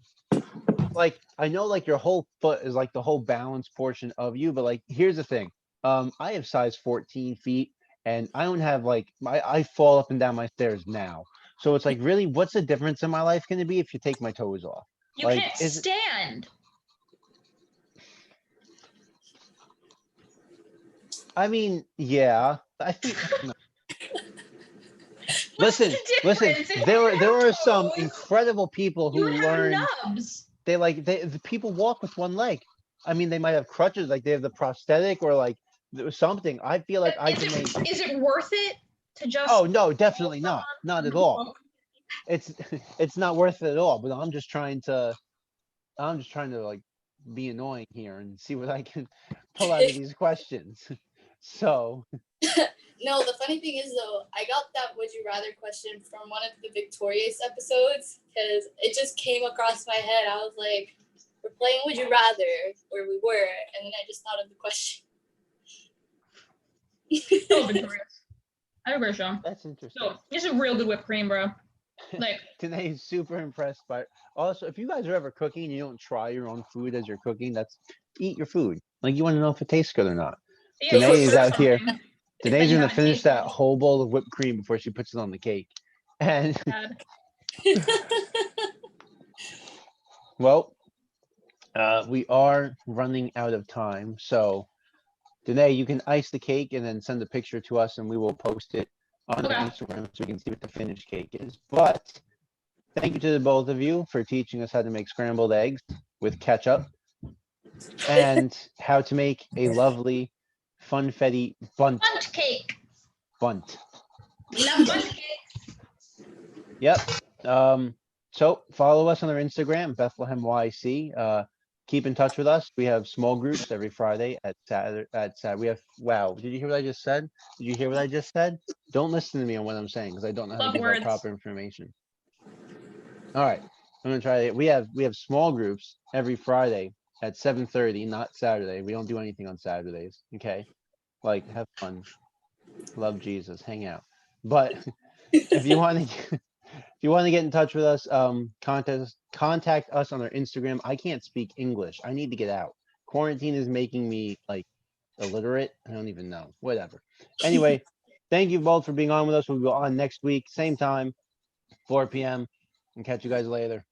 Like I know like your whole foot is like the whole balance portion of you, but like here's the thing. I have size 14 feet and I don't have like I fall up and down my stairs now. So it's like really what's the difference in my life gonna be if you take my toes off? You Like, can't is it- stand. I mean, yeah. I think no. What's Listen, the listen, difference? If there you were have some toes, incredible people who you have learned nubs. the people walk with one leg. I mean, they might have crutches, like they have the prosthetic or like something. I feel like But I can make. is it worth it to just Oh no, definitely not. Not at all. walk? It's not worth it at all. But I'm just trying to like be annoying here and see what I can pull out of these questions. So No, the funny thing is though, I got that would you rather question from one of the Victorious episodes because it just came across my head. I was like, we're playing would you rather, or we were, and then I just thought of the question. Oh, Victoria. I agree, Sean. that's interesting. So this is real good whipped cream, bro. Like Today's super impressed by. Also, if you guys are ever cooking and you don't try your own food as you're cooking, that's eat your food. Like you want to know if it tastes good or not. yeah, Danae you is cook out here. something Danae's you gonna haven't finish tasted. that whole bowl of whipped cream before she puts it on the cake. And bad. Well, we are running out of time. So, Danae, you can ice the cake and then send a picture to us, and we will post it on Okay. Instagram so we can see what the finished cake is. But thank you to the both of you for teaching us how to make scrambled eggs with ketchup and how to make a lovely funfetti bunt. Bundt cake. Bunt. We love bundt cake. Yep. So follow us on our Instagram, Bethlehem YC. Keep in touch with us. We have small groups every Friday at Saturday. We have, wow. Did you hear what I just said? Did you hear what I just said? Don't listen to me on what I'm saying because I don't know how Love to give words. out proper information. All right. I'm gonna try it. We have small groups every Friday at 7:30, not Saturday. We don't do anything on Saturdays. Okay. Like, have fun. Love Jesus. Hang out. But if you want to if you want to get in touch with us, contact us on our Instagram. I can't speak English. I need to get out. Quarantine is making me like illiterate. I don't even know. Whatever. Anyway, thank you both for being on with us. We'll be on next week, same time, 4 p.m. and catch you guys later.